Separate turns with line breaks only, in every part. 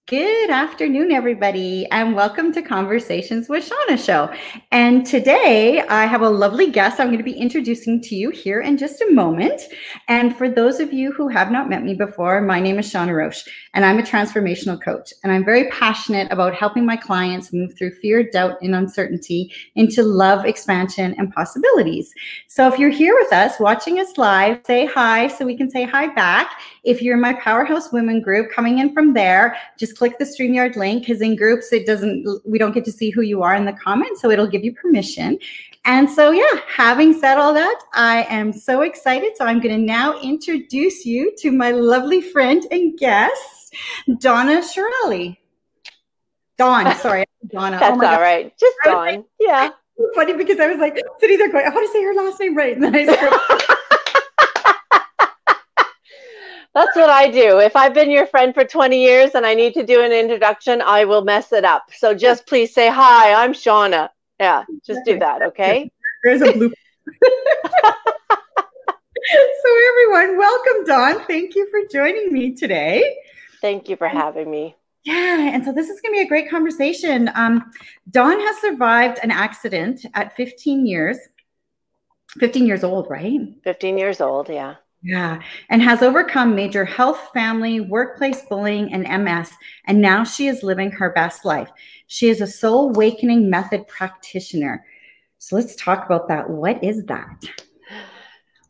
Good afternoon, everybody, and welcome to Conversations with Shawna show. And today I have a lovely guest I'm going to be introducing to you here in just a moment. And for those of you who have not met me before, my name is Shawna Roche, and I'm a transformational coach. And I'm very passionate about helping my clients move through fear, doubt, and uncertainty into love, expansion, and possibilities. So if you're here with us, watching us live, say hi so we can say hi back. If you're in my Powerhouse Women group, coming in from there, just click the StreamYard link, because in groups, we don't get to see who you are in the comments, so it'll give you permission. And so, yeah, having said all that, I am so excited. So I'm going to now introduce you to my lovely friend and guest, Dawna Cheralley. Dawn, sorry, Dawna.
That's all right. Just Dawn. Yeah.
Funny because I was like sitting there going, I want to say her last name right. And then I
That's what I do. If I've been your friend for 20 years and I need to do an introduction, I will mess it up. So just please say, hi, I'm Shawna. Yeah, just do that, okay?
There's a blooper. So everyone, welcome, Dawn. Thank you for joining me today.
Thank you for having me.
Yeah, and so this is going to be a great conversation. Dawn has survived an accident at 15 years old, right?
15 years old, yeah.
Yeah, and has overcome major health, family, workplace bullying, and MS, and now she is living her best life. She is a soul awakening method practitioner. So let's talk about that. What is that?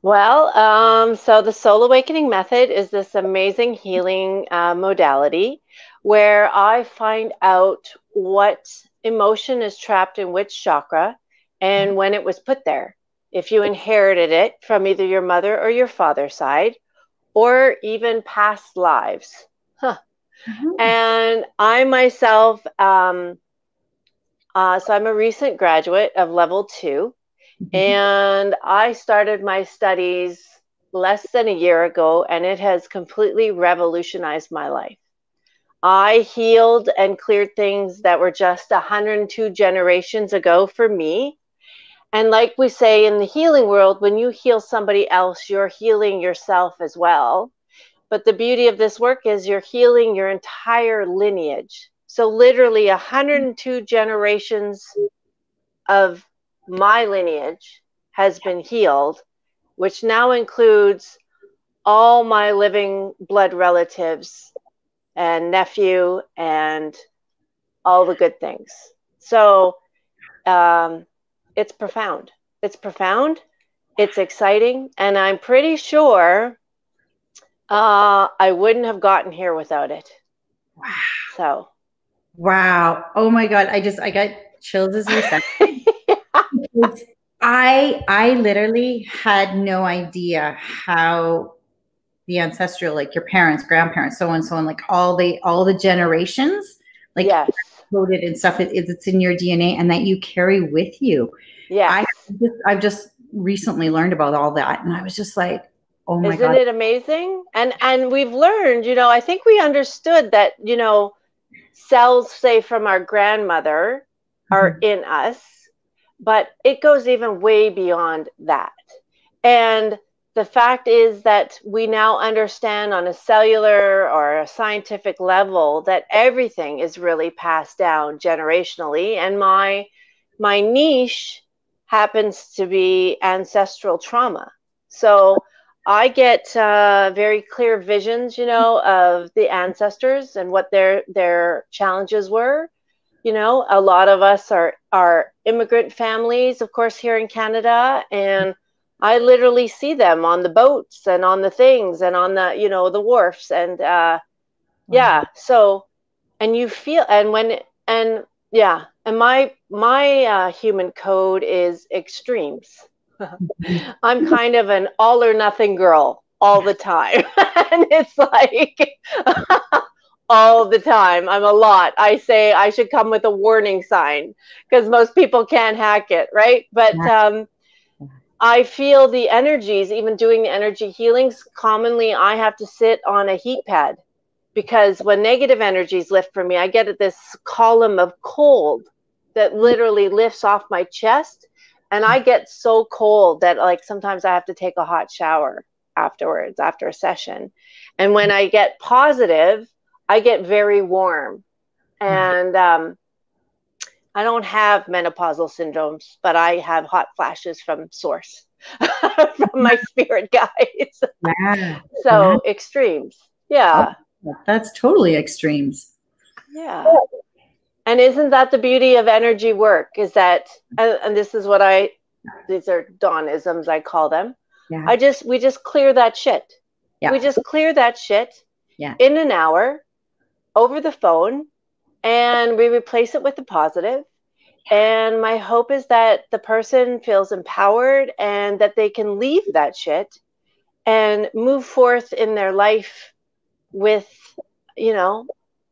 Well, so the soul awakening method is this amazing healing modality where I find out what emotion is trapped in which chakra and when it was put there. If you inherited it from either your mother or your father's side, or even past lives. And I myself, so I'm a recent graduate of level 2, and I started my studies less than a year ago, and it has completely revolutionized my life. I healed and cleared things that were just 102 generations ago for me. And like we say in the healing world, when you heal somebody else, you're healing yourself as well. But the beauty of this work is you're healing your entire lineage. So literally 102 generations of my lineage has been healed, which now includes all my living blood relatives and nephew and all the good things. So, it's profound. It's profound. It's exciting. And I'm pretty sure I wouldn't have gotten here without it.
Wow.
So.
Wow. Oh my God. I got chills as you said. Yeah. I literally had no idea how the ancestral, like your parents, grandparents, so on, like all the generations, like
yes.
coded and stuff, it's in your DNA and that you carry with you.
Yeah,
I've just recently learned about all that, and I was just like, oh my God.
Isn't it amazing? And we've learned, I think we understood that, cells, say, from our grandmother are in us, but it goes even way beyond that. And the fact is that we now understand on a cellular or a scientific level that everything is really passed down generationally. And my niche happens to be ancestral trauma. So I get very clear visions, of the ancestors and what their challenges were. A lot of us are immigrant families, of course, here in Canada, and I literally see them on the boats and on the things and on the, the wharfs and yeah. So, and you feel, and my human code is extremes. I'm kind of an all or nothing girl all the time. And it's like all the time. I'm a lot. I say I should come with a warning sign because most people can't hack it, right? But I feel the energies, even doing the energy healings, commonly I have to sit on a heat pad because when negative energies lift for me, I get this column of cold that literally lifts off my chest. And I get so cold that like sometimes I have to take a hot shower afterwards, after a session. And when I get positive, I get very warm, and I don't have menopausal syndromes, but I have hot flashes from source, from my spirit guides.
Yeah.
So extremes. Yeah.
Oh, that's totally extremes.
Yeah. And isn't that the beauty of energy work? Is that, and this is what these are Dawnisms, I call them.
Yeah.
We just clear that shit.
Yeah.
We just clear that shit
Yeah.
in an hour over the phone, and we replace it with the positive. And my hope is that the person feels empowered and that they can leave that shit and move forth in their life with,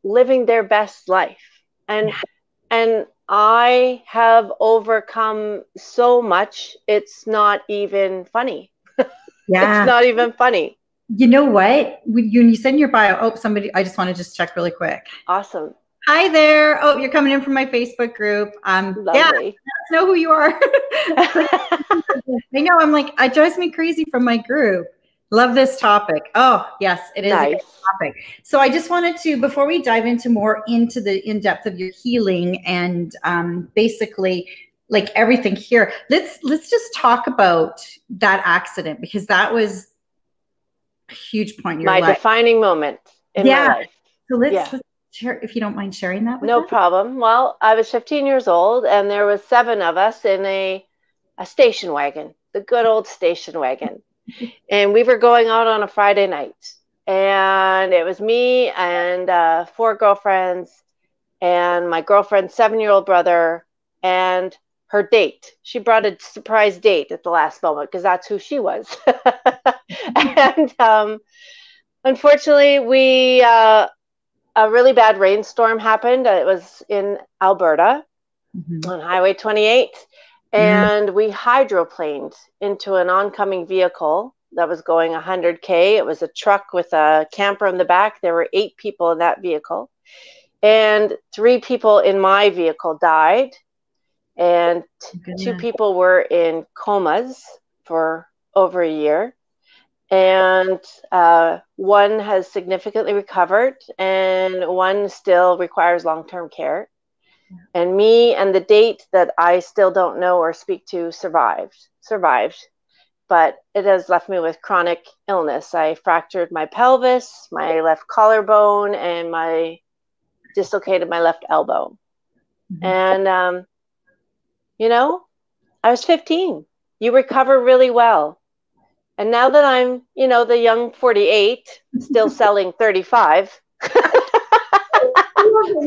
living their best life. And I have overcome so much, it's not even funny.
Yeah.
It's not even funny.
You know what? When you said in your bio, I just want to just check really quick.
Awesome.
Hi there. Oh, you're coming in from my Facebook group.
Lovely.
Yeah, let us know who you are. I know. I'm like, it drives me crazy from my group. Love this topic. Oh, yes, it is
nice.
a good topic. So I just wanted to, before we dive into the in-depth of your healing and basically like everything here, let's just talk about that accident, because that was a huge point in your life.
My defining moment in my life.
So let's share, if you don't mind sharing that with us.
No problem. Well, I was 15 years old, and there was 7 of us in a station wagon, the good old station wagon. And we were going out on a Friday night. And it was me and 4 girlfriends and my girlfriend's 7-year-old brother and her date. She brought a surprise date at the last moment because that's who she was. And unfortunately, a really bad rainstorm happened. It was in Alberta on Highway 28. And we hydroplaned into an oncoming vehicle that was going 100K. It was a truck with a camper in the back. There were 8 people in that vehicle. And 3 people in my vehicle died. And 2 people were in comas for over a year. And 1 has significantly recovered, and 1 still requires long-term care. And me and the date that I still don't know or speak to survived. But it has left me with chronic illness. I fractured my pelvis, my left collarbone, and dislocated my left elbow. And, I was 15. You recover really well. And now that I'm, the young 48, still selling 35,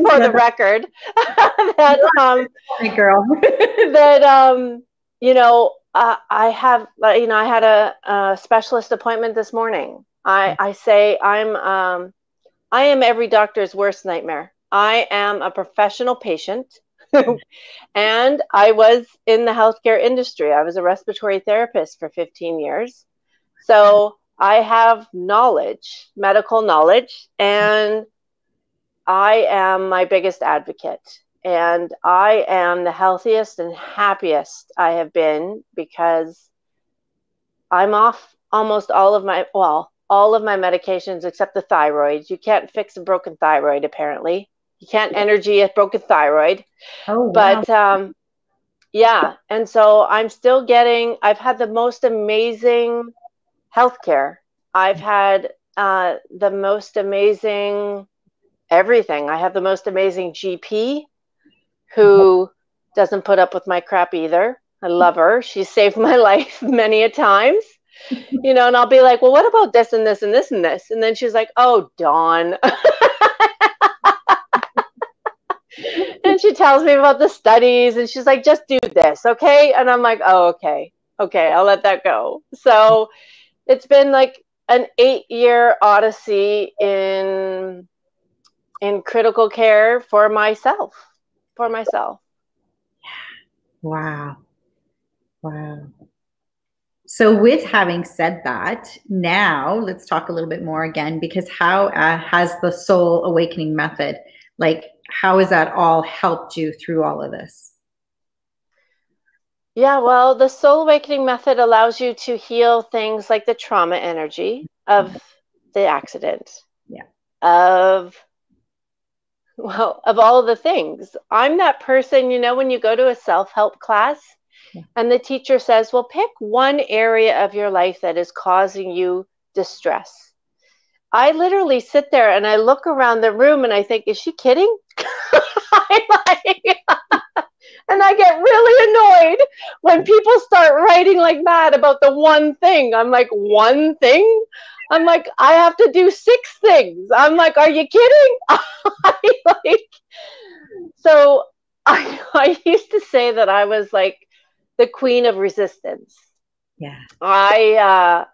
for the record, I had a specialist appointment this morning. I say I am every doctor's worst nightmare. I am a professional patient. And I was in the healthcare industry. I was a respiratory therapist for 15 years. So I have knowledge, medical knowledge, and I am my biggest advocate. And I am the healthiest and happiest I have been because I'm off almost all of my medications except the thyroid. You can't fix a broken thyroid, apparently. You can't energy a broken thyroid. Oh, wow. But yeah, and so I've had the most amazing healthcare. I've had the most amazing everything. I have the most amazing GP who doesn't put up with my crap either. I love her. She saved my life many a times. And I'll be like, well, what about this and this and this and this? And then she's like, oh, Dawn. And she tells me about the studies, and she's like, just do this, okay? And I'm like, oh, okay, I'll let that go. So it's been like an 8-year odyssey in critical care for myself.
Wow. So with having said that, now let's talk a little bit more again, because how has the soul awakening method, how has that all helped you through all of this?
Yeah, well, the soul awakening method allows you to heal things like the trauma energy of the accident, of Well, of all the things, I'm that person, when you go to a self-help class and the teacher says, well, pick one area of your life that is causing you distress. I literally sit there and I look around the room and I think, is she kidding? And I get really annoyed when people start writing like mad about the one thing. I'm like, one thing? I'm like, I have to do 6 things. I'm like, are you kidding? So I used to say that I was like the queen of resistance.
Yeah.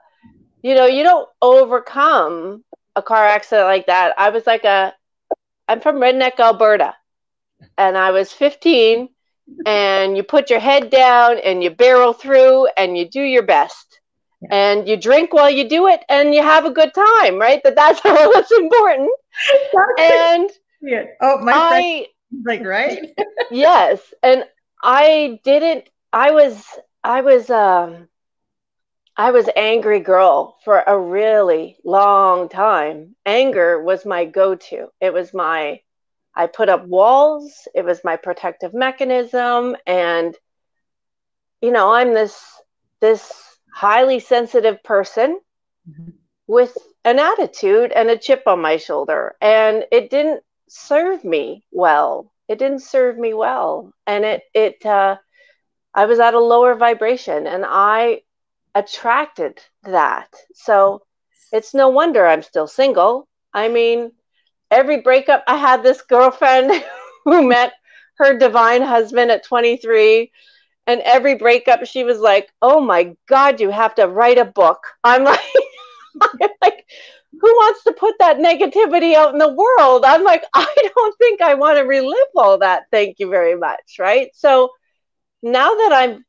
You don't overcome a car accident like that. I'm from redneck Alberta, and I was 15, and you put your head down and you barrel through and you do your best. Yeah. And you drink while you do it and you have a good time, right? That's all that's important. And
yeah. Oh, my friend, like, right?
Yes. And I was angry girl for a really long time. Anger was my go-to. I put up walls. It was my protective mechanism. And, I'm this highly sensitive person with an attitude and a chip on my shoulder. And it didn't serve me well. And I was at a lower vibration and I attracted that. So it's no wonder I'm still single. I mean, every breakup, I had this girlfriend who met her divine husband at 23. And every breakup, she was like, oh my God, you have to write a book. I'm like, who wants to put that negativity out in the world? I'm like, I don't think I want to relive all that. Thank you very much. Right. So now that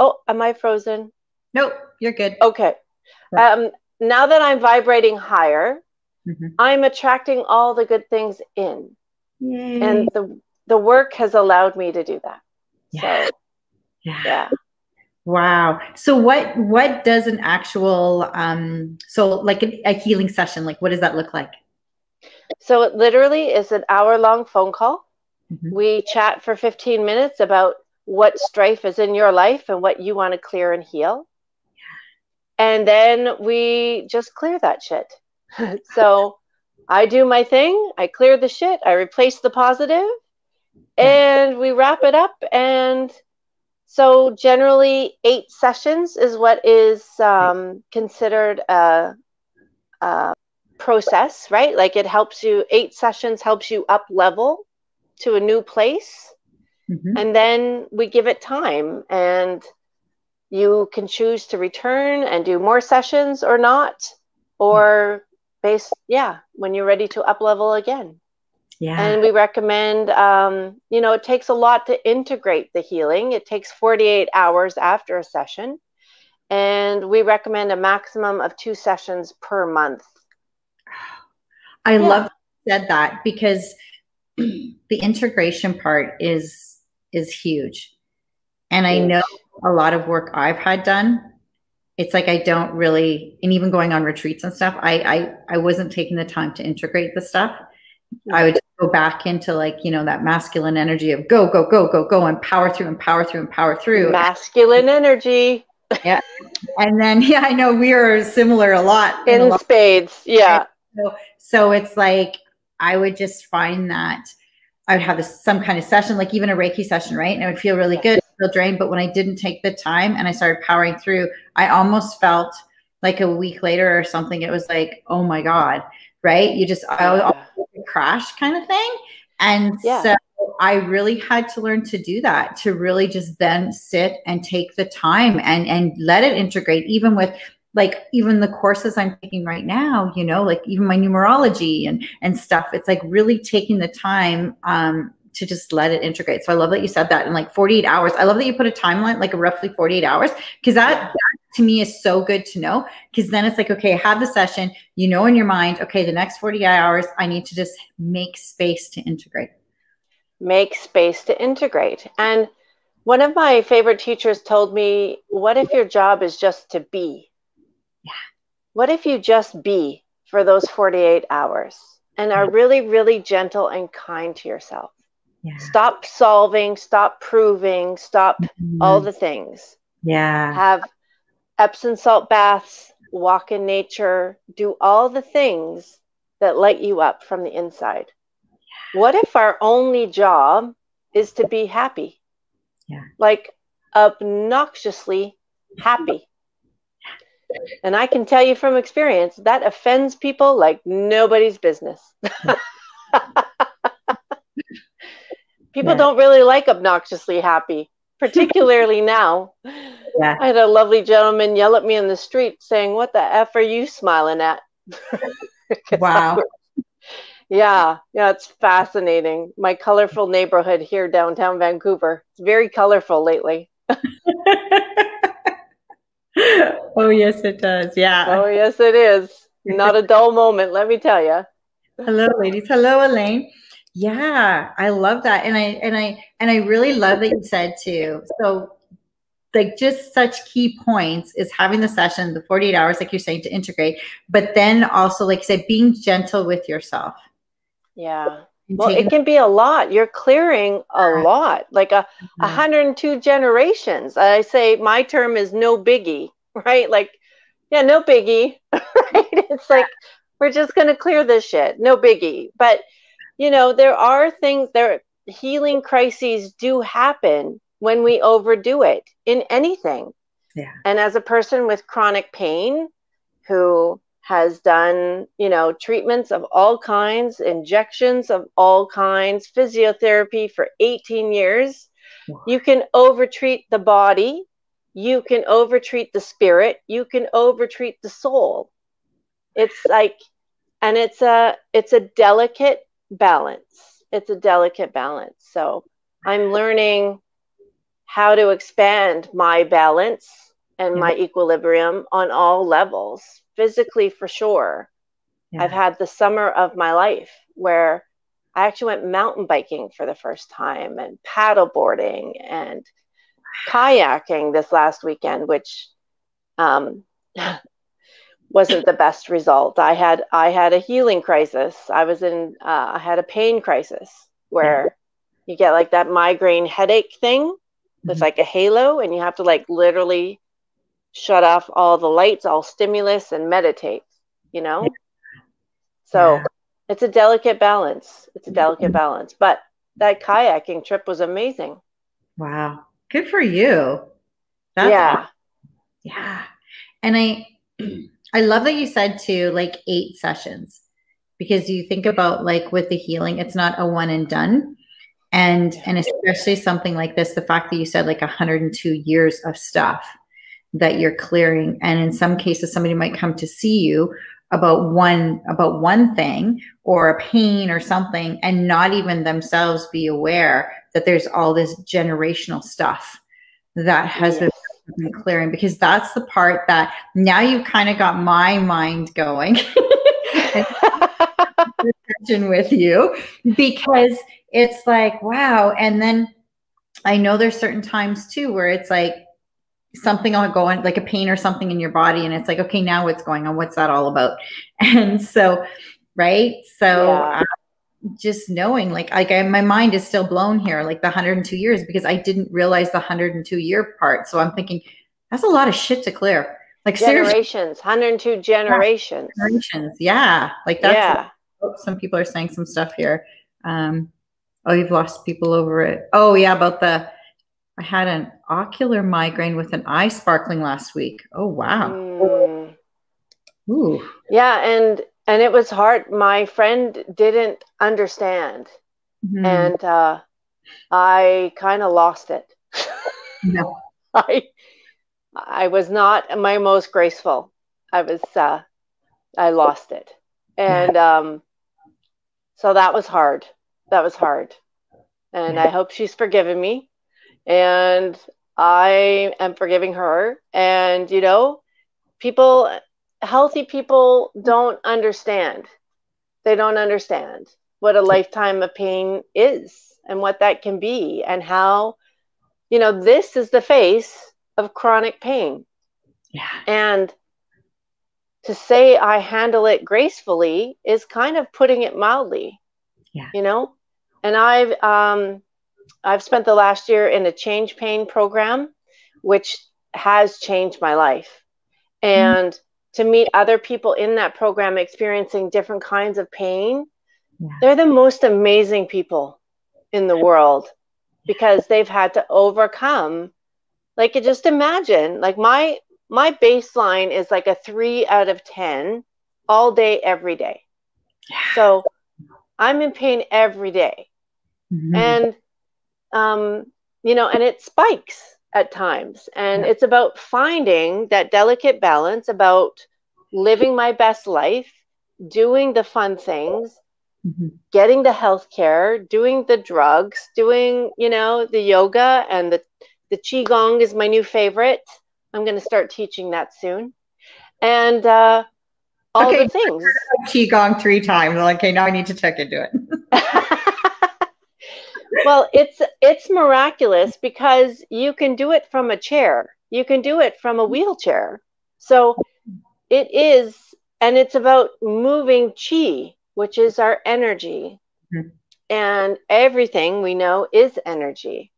am I frozen?
Nope, you're good.
Okay. Now that I'm vibrating higher, I'm attracting all the good things in. Yay. And the work has allowed me to do that.
Yeah.
So, yeah.
Wow. So what does an actual, so like a healing session, like what does that look like?
So it literally is an hour-long phone call. We chat for 15 minutes about what strife is in your life and what you want to clear and heal. And then we just clear that shit. So I do my thing, I clear the shit, I replace the positive, and we wrap it up. And so generally 8 sessions is what is considered a process, right? Like 8 sessions helps you up level to a new place. And then we give it time, and you can choose to return and do more sessions or not, or when you're ready to up level again. Yeah. And we recommend, it takes a lot to integrate the healing. It takes 48 hours after a session. And we recommend a maximum of 2 sessions per month.
I love you said that, because the integration part is huge. And I know a lot of work I've had done, it's like I don't really, and even going on retreats and stuff, I wasn't taking the time to integrate the stuff. I would just go back into that masculine energy of go, go, go, go, go, and power through and power through and power through.
Masculine energy.
Yeah. And then, I know we are similar a lot.
In spades. Yeah.
So it's like, I would just find that I would have some kind of session, like even a Reiki session, right? And I would feel really good, feel drained. But when I didn't take the time and I started powering through, I almost felt like a week later or something, it was like, oh my God, right? I crash kind of thing. And so I really had to learn to do that, to really just then sit and take the time and let it integrate, even with even the courses I'm taking right now, like even my numerology and stuff. It's like really taking the time to just let it integrate. So I love that you said that in 48 hours. I love that you put a timeline, like roughly 48 hours, because that to me is so good to know. Because then it's like, okay, I have the session, in your mind, okay, the next 48 hours, I need to just make space to integrate.
Make space to integrate. And one of my favorite teachers told me, what if your job is just to be? Yeah. What if you just be for those 48 hours? and are really, really gentle and kind to yourself.
Yeah.
Stop solving, stop proving, stop all the things.
Yeah.
Have Epsom salt baths, walk in nature, do all the things that light you up from the inside. What if our only job is to be happy?
Yeah.
Like obnoxiously happy. And I can tell you from experience, that offends people like nobody's business. People don't really like obnoxiously happy, particularly now.
Yeah.
I had a lovely gentleman yell at me in the street saying, "What the F are you smiling at?"
Wow.
Yeah, it's fascinating. My colorful neighborhood here downtown Vancouver. It's very colorful lately.
Oh, yes, it does. Yeah.
Oh, yes, it is. Not a dull moment, let me tell you.
Hello, ladies. Hello, Elaine. Yeah, I love that. And I really love that you said too. So like just such key points is having the session, the 48 hours, like you're saying, to integrate, but then also, like I said, being gentle with yourself.
Yeah. Well, it can be a lot. You're clearing a lot, like 102 generations. I say my term is no biggie, right? Like, yeah, no biggie, right? It's like, we're just going to clear this shit. No biggie. But, there are things, healing crises do happen when we overdo it in anything.
Yeah.
And as a person with chronic pain who has done, treatments of all kinds, injections of all kinds, physiotherapy for 18 years, you can overtreat the body, you can overtreat the spirit, you can overtreat the soul. It's like, and it's a delicate balance. It's a delicate balance. So I'm learning how to expand my balance and my equilibrium on all levels, physically for sure. Yeah. I've had the summer of my life where I actually went mountain biking for the first time and paddle boarding and kayaking this last weekend, which wasn't the best result. I had a healing crisis. I had a pain crisis where you get like that migraine headache thing. It's like a halo, and you have to like literally shut off all the lights, all stimulus, and meditate, So it's a delicate balance. It's a delicate balance. But that kayaking trip was amazing.
Wow. Good for you. That's awesome. Yeah. And I love that you said too, like 8 sessions, because you think about like with the healing, it's not a one and done. And especially something like this, the fact that you said like 102 years of stuff that you're clearing. And in some cases, somebody might come to see you about one thing or a pain or something, and not even themselves be aware that there's all this generational stuff that has been clearing, because that's the part that now you've kind of got my mind going with you, because it's like, wow. And then I know there's certain times too where it's like something will go on, like a pain or something in your body, and it's like, okay, now what's going on? What's that all about? And so, right. So just knowing like my mind is still blown here, like the 102 years, because I didn't realize the 102 year part. So I'm thinking that's a lot of shit to clear. Like
generations, 102 generations.
Yeah. Like that's, some people are saying some stuff here. Oh, you've lost people over it. Oh yeah. About I had an ocular migraine with an eye sparkling last week. Oh, wow. Ooh.
Yeah. And it was hard. My friend didn't understand. And I kind of lost it.
No.
I was not my most graceful. I lost it. And so that was hard. That was hard. And I hope she's forgiven me. And I am forgiving her. And, healthy people don't understand. They don't understand what a lifetime of pain is and what that can be, and how, this is the face of chronic pain.
Yeah.
And to say I handle it gracefully is kind of putting it mildly,
Yeah.
you know? And I've spent the last year in a change pain program, which has changed my life. And to meet other people in that program experiencing different kinds of pain, they're the most amazing people in the world, because they've had to overcome, like, just imagine, like, my baseline is like a 3 out of 10 all day, every day. So I'm in pain every day. And, you know, and it spikes at times. And it's about finding that delicate balance, about living my best life, doing the fun things, getting the health care, doing the drugs, doing, you know, the yoga, and the Qigong is my new favorite. I'm going to start teaching that soon. And all the things.
Qigong 3 times. Like, okay, now I need to check into it.
Well, it's miraculous, because you can do it from a chair. You can do it from a wheelchair. So it is, and it's about moving chi, which is our energy. And everything we know is energy.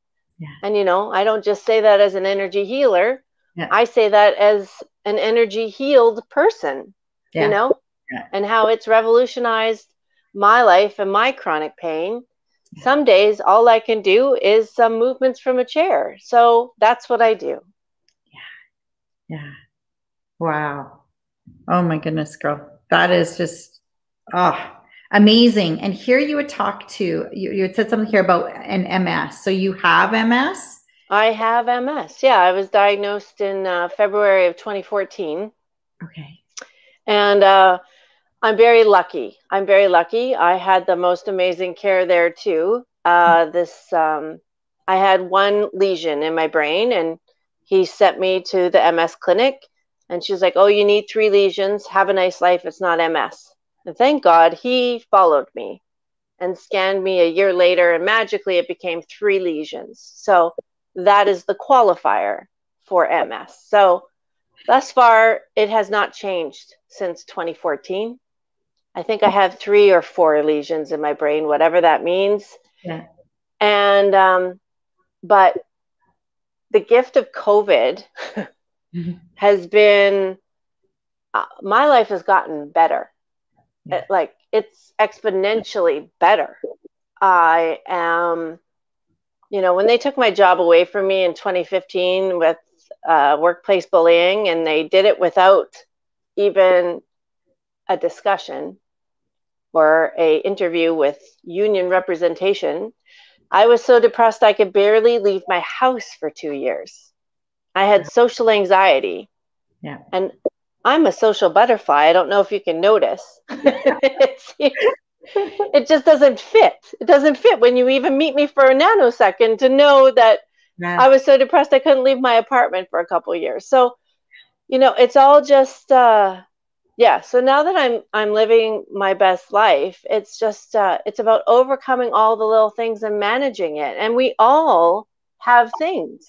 And, you know, I don't just say that as an energy healer. I say that as an energy healed person, you know, and how it's revolutionized my life and my chronic pain. Some days, all I can do is some movements from a chair. So that's what I do.
Yeah. Wow. Oh my goodness, girl. That is just, amazing. And here you would talk to, you had said something here about an MS. So you have MS?
I have MS. Yeah, I was diagnosed in February of 2014.
Okay.
And I'm very lucky. I'm very lucky. I had the most amazing care there too. I had one lesion in my brain, and he sent me to the MS clinic, and she's like, "Oh, you need 3 lesions. Have a nice life. It's not MS." And thank God he followed me and scanned me a year later, and magically it became 3 lesions. So that is the qualifier for MS. So thus far, it has not changed since 2014. I think I have 3 or 4 lesions in my brain, whatever that means.
Yeah.
And, but the gift of COVID has been, my life has gotten better. Like, it's exponentially better. I am, you know, when they took my job away from me in 2015 with workplace bullying, and they did it without even a discussion or a interview with union representation, I was so depressed I could barely leave my house for 2 years. I had social anxiety.
Yeah.
And I'm a social butterfly. I don't know if you can notice. It just doesn't fit. It doesn't fit when you even meet me for a nanosecond to know that I was so depressed I couldn't leave my apartment for a couple of years. So, you know, it's all just, so now that I'm living my best life, it's just, it's about overcoming all the little things and managing it. And we all have things.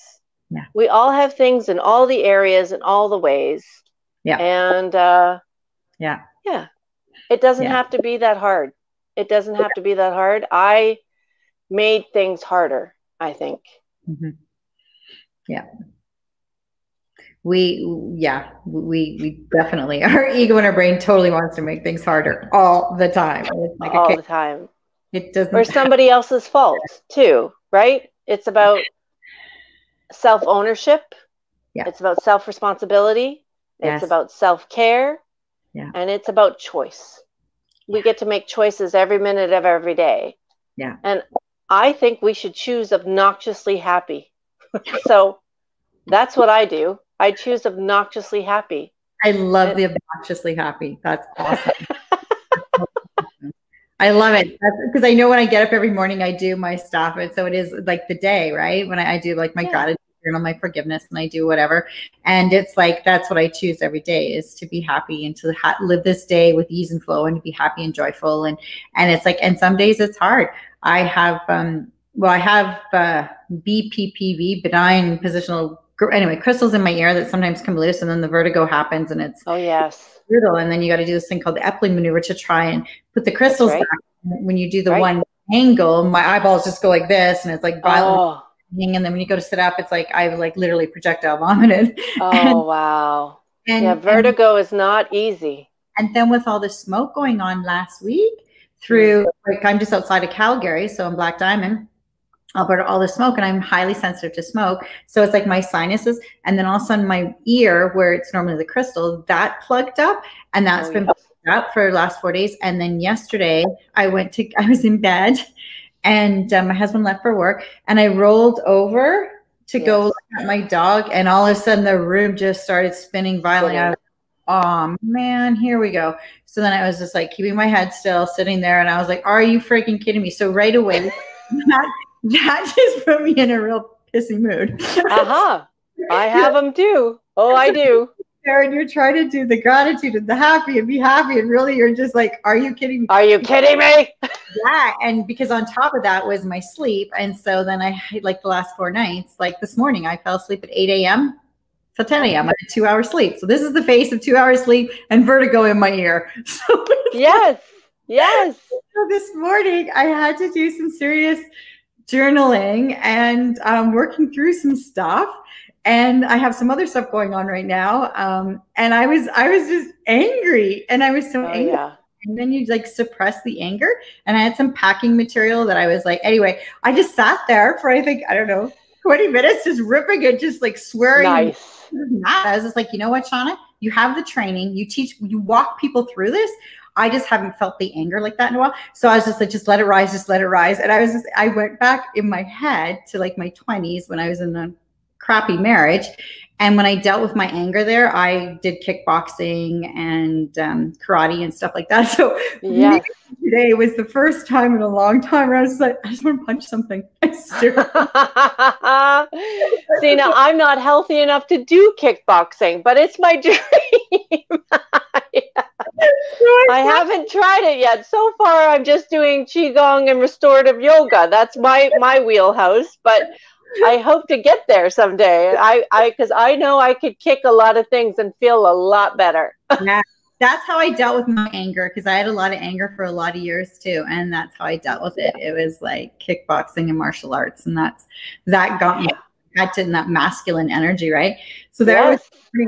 Yeah.
We all have things in all the areas and all the ways.
Yeah.
And, it doesn't have to be that hard. It doesn't have to be that hard. I made things harder, I think.
Yeah. We definitely, our ego and our brain totally wants to make things harder all the time. It's like,
all the time.
It doesn't.
Or somebody else's fault too, right? It's about self-ownership.
Yeah.
It's about self-responsibility. It's about self-care.
Yeah.
And it's about choice. We get to make choices every minute of every day.
Yeah.
And I think we should choose obnoxiously happy. So that's what I do. I choose obnoxiously happy.
I love the obnoxiously happy. That's awesome. I love it. Because I know when I get up every morning, I do my stuff. And so it is like the day, right? When I do like my gratitude journal, my forgiveness, and I do whatever. And it's like, that's what I choose every day, is to be happy and to live this day with ease and flow and to be happy and joyful. And it's like, and some days it's hard. I have, BPPV, benign positional, anyway, crystals in my ear that sometimes come loose, and then the vertigo happens, and it's brutal. And then you got to do this thing called the Epley maneuver to try and put the crystals back. When you do the one angle, my eyeballs just go like this, and it's like violent. And then when you go to sit up, it's like I like literally projectile vomited.
Oh, wow. And vertigo is not easy.
And then with all the smoke going on last week through, like, I'm just outside of Calgary, so I'm Black Diamond, Alberta, all the smoke, and I'm highly sensitive to smoke. So it's like my sinuses, and then all of a sudden my ear, where it's normally the crystals, that plugged up, and that's been plugged up for the last 4 days. And then yesterday I was in bed, and my husband left for work, and I rolled over to go look at my dog, and all of a sudden the room just started spinning violently. I was, oh man, here we go. So then I was just like keeping my head still, sitting there, and I was like, are you freaking kidding me? So right away, that just put me in a real pissy mood.
I have them too. Oh, I do.
And you're trying to do the gratitude and the happy and be happy, and really you're just like, are you kidding me?
Are you kidding me?
Yeah. And because on top of that was my sleep. And so then I, like the last 4 nights, like this morning, I fell asleep at 8 a.m. So 10 a.m. I had 2 hours sleep. So this is the face of 2 hours sleep and vertigo in my ear. So
yes.
So this morning I had to do some serious journaling and working through some stuff. And I have some other stuff going on right now. And I was just angry, and I was so angry. Yeah. And then you like suppress the anger. And I had some packing material that I was like, anyway, I just sat there for, I think, I don't know, 20 minutes, just ripping it, just like swearing.
Nice.
I was just like, you know what, Shawna, you have the training, you teach, you walk people through this. I just haven't felt the anger like that in a while. So I was just like, just let it rise, just let it rise. And I went back in my head to like my 20s when I was in a crappy marriage. And when I dealt with my anger there, I did kickboxing and karate and stuff like that. So today was the first time in a long time where I was like, I just want to punch something. See,
now I'm not healthy enough to do kickboxing, but it's my dream. I haven't tried it yet. So far, I'm just doing Qigong and restorative yoga. That's my wheelhouse, but I hope to get there someday. Because I know I could kick a lot of things and feel a lot better.
Yeah, that's how I dealt with my anger, because I had a lot of anger for a lot of years too, and that's how I dealt with it. It was like kickboxing and martial arts, and that got me in that masculine energy, right? So there I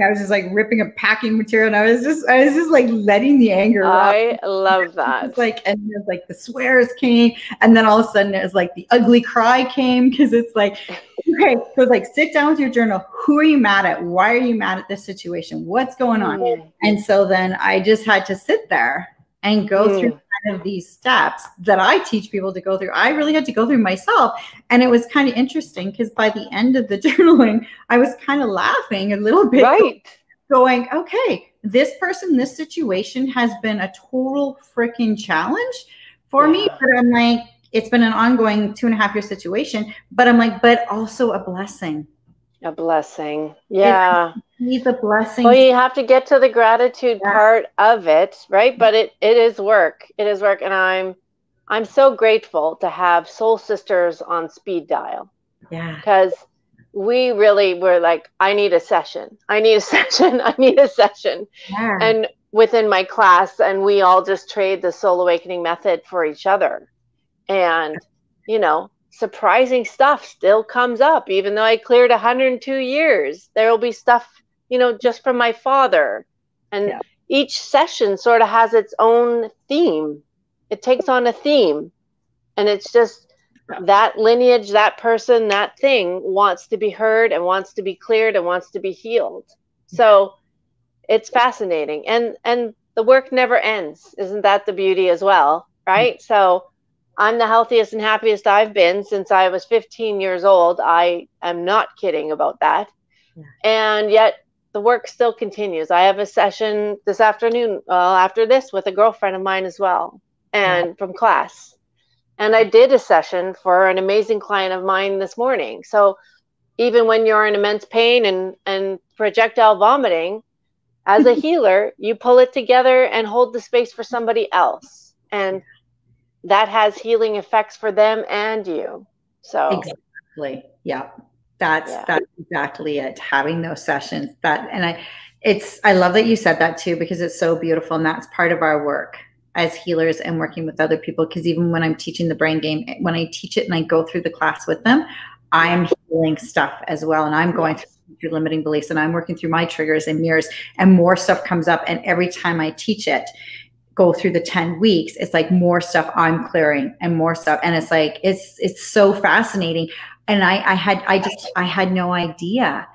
was just like ripping a packing material, and I was just like letting the anger out.
I love that.
It's like, and it was like the swears came, and then all of a sudden it was like the ugly cry came, because it's like, okay, so it's like, sit down with your journal. Who are you mad at? Why are you mad at this situation? What's going on? And so then I just had to sit there and go through kind of these steps that I teach people to go through. I really had to go through myself. And it was kind of interesting, because by the end of the journaling, I was kind of laughing a little bit, going, okay, this person, this situation has been a total freaking challenge for me. But I'm like, it's been an ongoing 2.5 year situation, but I'm like, but also a blessing.
A blessing. Yeah.
Need the blessing.
Well, you have to get to the gratitude part of it, right? But it is work. It is work. And I'm so grateful to have soul sisters on speed dial.
Yeah.
Because we really were like, I need a session. I need a session. I need a session. Yeah. And within my class, and we all just trade the soul awakening method for each other. And, you know, surprising stuff still comes up, even though I cleared 102 years. There will be stuff, you know, just from my father. And each session sort of has its own theme. It takes on a theme. And it's just that lineage, that person, that thing wants to be heard and wants to be cleared and wants to be healed. So it's fascinating. And the work never ends. Isn't that the beauty as well? Right? So I'm the healthiest and happiest I've been since I was 15 years old. I am not kidding about that. Yeah. And yet the work still continues. I have a session this afternoon, after this, with a girlfriend of mine as well, and from class. And I did a session for an amazing client of mine this morning. So even when you're in immense pain and projectile vomiting, as a healer, you pull it together and hold the space for somebody else. And that has healing effects for them and you. So
exactly. Yeah. That's exactly it. Having those sessions I love that you said that too, because it's so beautiful. And that's part of our work as healers and working with other people. Because even when I'm teaching the brain game, when I teach it and I go through the class with them, I'm healing stuff as well. And I'm going through limiting beliefs, and I'm working through my triggers and mirrors, and more stuff comes up. And every time I teach it, go through the 10 weeks, it's like more stuff I'm clearing and more stuff. And it's like, it's so fascinating. And I had no idea.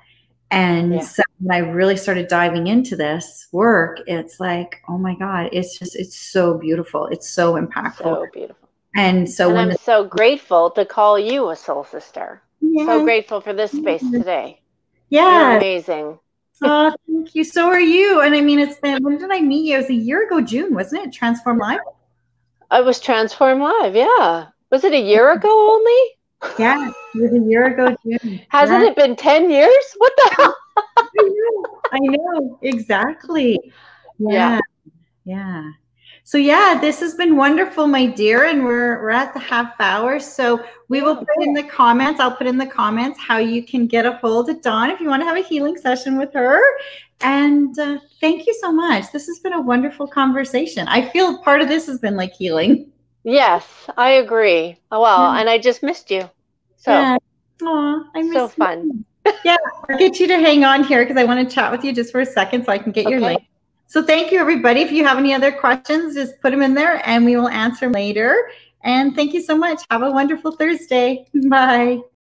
And so when I really started diving into this work, it's like, oh my God, it's so beautiful. It's so impactful.
So beautiful.
And so
I'm so grateful to call you a soul sister. So grateful for this space today.
Yeah.
You're amazing.
Oh, thank you. So are you. And I mean, when did I meet you? It was a year ago, June, wasn't it? Transform Live?
I was Transform Live, yeah. Was it a year ago only?
Yeah, it was a year ago, June.
Hasn't it been 10 years? What the hell?
I know, exactly. Yeah. So this has been wonderful, my dear, and we're at the half hour. So we will put in the comments. I'll put in the comments how you can get a hold of Dawn if you want to have a healing session with her. And thank you so much. This has been a wonderful conversation. I feel part of this has been like healing.
Yes, I agree. Well, and I just missed you. So,
I miss
so fun.
Yeah, I'll get you to hang on here because I want to chat with you just for a second so I can get your link. So thank you, everybody. If you have any other questions, just put them in there and we will answer them later. And thank you so much. Have a wonderful Thursday. Bye.